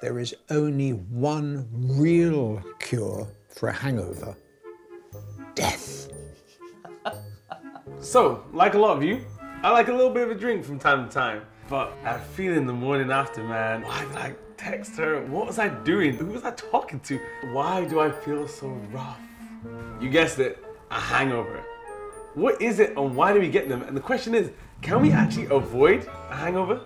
there is only one real cure for a hangover: death. So, like a lot of you, I like a little bit of a drink from time to time. But that feeling the morning after, man, why did I text her? What was I doing? Who was I talking to? Why do I feel so rough? You guessed it, a hangover. What is it and why do we get them? And the question is, can we actually avoid a hangover?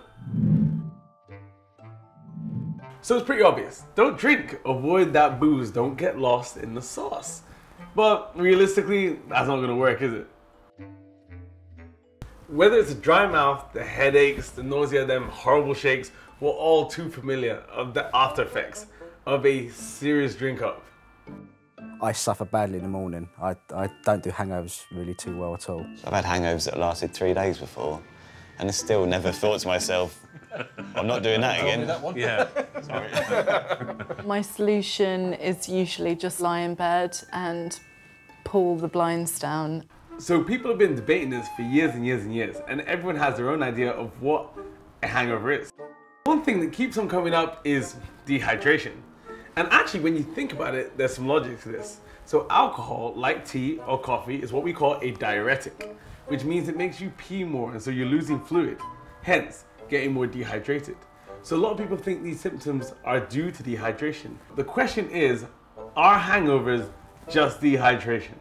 So it's pretty obvious. Don't drink, avoid that booze, don't get lost in the sauce. But realistically, that's not gonna work, is it? Whether it's a dry mouth, the headaches, the nausea, them horrible shakes, we're all too familiar of the after effects of a serious drink up. I suffer badly in the morning. I don't do hangovers really too well at all. I've had hangovers that lasted 3 days before, and I still never thought to myself, I'm not doing that again. That one? Yeah. Sorry. My solution is usually just lie in bed and pull the blinds down. So people have been debating this for years and years and years, and everyone has their own idea of what a hangover is. One thing that keeps on coming up is dehydration. And actually, when you think about it, there's some logic to this. So alcohol, like tea or coffee, is what we call a diuretic, which means it makes you pee more, and so you're losing fluid, hence getting more dehydrated. So a lot of people think these symptoms are due to dehydration. The question is, are hangovers just dehydration?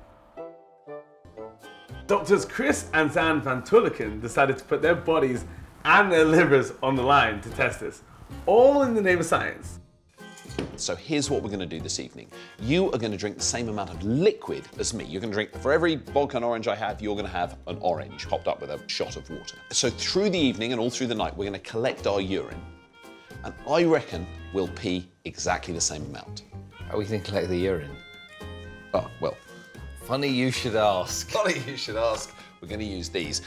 Doctors Chris and Zan van Tulleken decided to put their bodies and their livers on the line to test this, all in the name of science. So here's what we're going to do this evening. You are going to drink the same amount of liquid as me. You're going to drink, for every vodka and orange I have, you're going to have an orange hopped up with a shot of water. So through the evening and all through the night, we're going to collect our urine. And I reckon we'll pee exactly the same amount. Are we going to collect the urine? Oh, well. Funny you should ask. Funny you should ask. We're going to use these.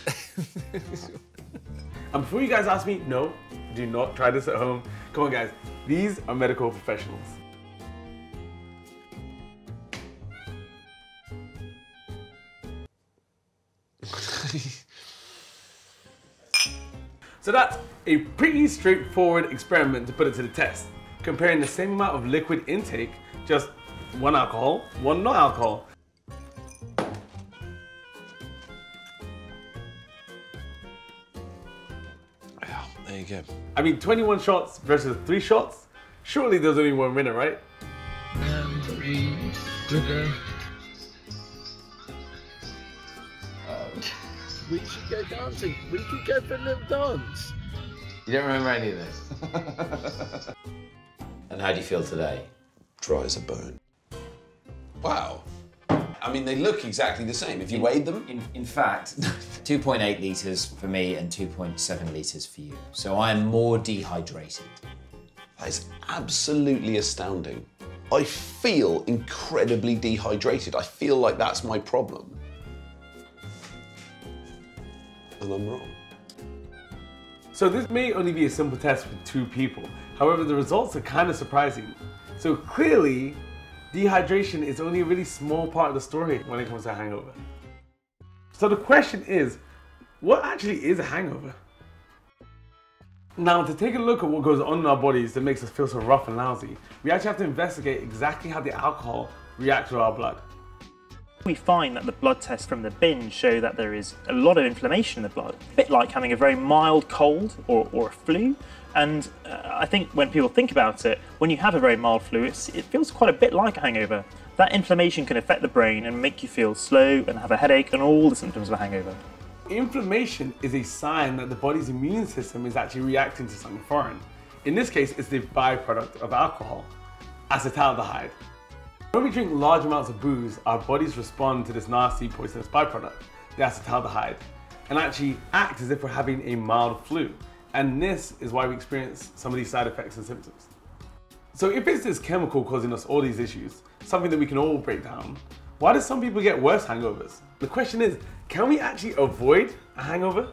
And before you guys ask me, no, do not try this at home. Come on guys, these are medical professionals. So that's a pretty straightforward experiment to put it to the test, comparing the same amount of liquid intake, just one alcohol, one not alcohol. There you go. I mean, 21 shots versus 3 shots? Surely there's only one winner, right? And we did we should go dancing. We could go for a little dance. You don't remember any of this? And how do you feel today? Dry as a bone. Wow. I mean, they look exactly the same. If you weighed them? In fact, 2.8 litres for me and 2.7 litres for you. So I am more dehydrated. That is absolutely astounding. I feel incredibly dehydrated. I feel like that's my problem. And I'm wrong. So this may only be a simple test for 2 people. However, the results are kind of surprising. So clearly, dehydration is only a really small part of the story when it comes to a hangover. So the question is, what actually is a hangover? Now, to take a look at what goes on in our bodies that makes us feel so rough and lousy, we actually have to investigate exactly how the alcohol reacts to our blood. We find that the blood tests from the bin show that there is a lot of inflammation in the blood, a bit like having a very mild cold or a flu. And I think when people think about it, when you have a very mild flu, it feels quite a bit like a hangover. That inflammation can affect the brain and make you feel slow and have a headache and all the symptoms of a hangover. Inflammation is a sign that the body's immune system is actually reacting to something foreign. In this case, it's the byproduct of alcohol, acetaldehyde. When we drink large amounts of booze, our bodies respond to this nasty poisonous byproduct, the acetaldehyde, and actually act as if we're having a mild flu. And this is why we experience some of these side effects and symptoms. So if it's this chemical causing us all these issues, something that we can all break down, why do some people get worse hangovers? The question is, can we actually avoid a hangover?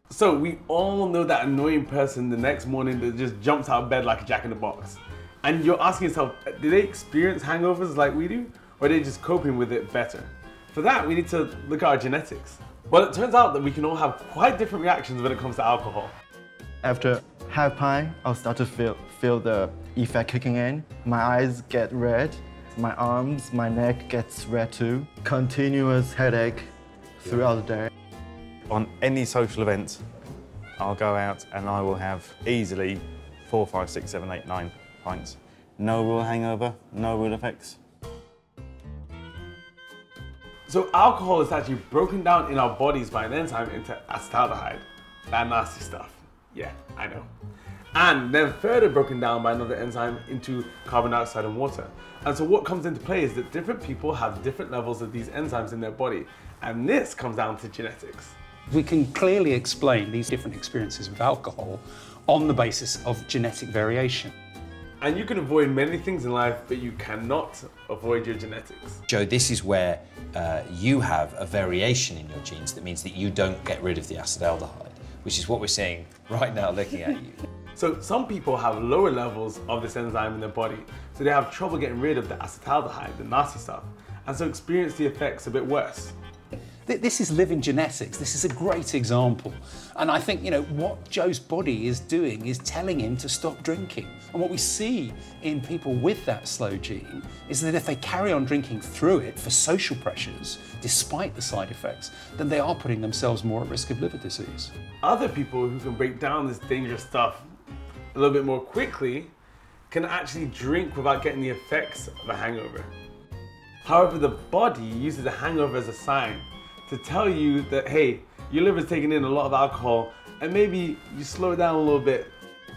So we all know that annoying person the next morning that just jumps out of bed like a jack in the box. And you're asking yourself, do they experience hangovers like we do? Or are they just coping with it better? For that, we need to look at our genetics. Well, it turns out that we can all have quite different reactions when it comes to alcohol. After have pint, I'll start to feel the effect kicking in. My eyes get red, my arms, my neck gets red too. Continuous headache throughout the day. On any social event, I'll go out and I will have easily 4, 5, 6, 7, 8, 9 pints. No real hangover, no real effects. So alcohol is actually broken down in our bodies by an enzyme into acetaldehyde. That nasty stuff. Yeah, I know. And then further broken down by another enzyme into carbon dioxide and water. And so what comes into play is that different people have different levels of these enzymes in their body. And this comes down to genetics. We can clearly explain these different experiences with alcohol on the basis of genetic variation. And you can avoid many things in life, but you cannot avoid your genetics. Joe, this is where you have a variation in your genes that means that you don't get rid of the acetaldehyde, which is what we're seeing right now looking at you. So some people have lower levels of this enzyme in their body, so they have trouble getting rid of the acetaldehyde, the nasty stuff, and so experience the effects a bit worse. This is living genetics. This is a great example. And I think, what Joe's body is doing is telling him to stop drinking. And what we see in people with that slow gene is that if they carry on drinking through it for social pressures, despite the side effects, then they are putting themselves more at risk of liver disease. Other people who can break down this dangerous stuff a little bit more quickly can actually drink without getting the effects of a hangover. However, the body uses a hangover as a sign to tell you that, hey, your liver's taking in a lot of alcohol and maybe you slow down a little bit.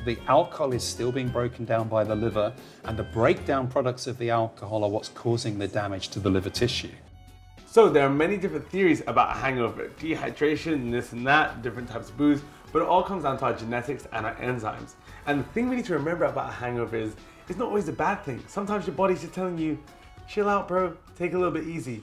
The alcohol is still being broken down by the liver, and the breakdown products of the alcohol are what's causing the damage to the liver tissue. So there are many different theories about a hangover, dehydration, this and that, different types of booze, but it all comes down to our genetics and our enzymes. And the thing we need to remember about a hangover is it's not always a bad thing. Sometimes your body's just telling you, chill out, bro, take it a little bit easy.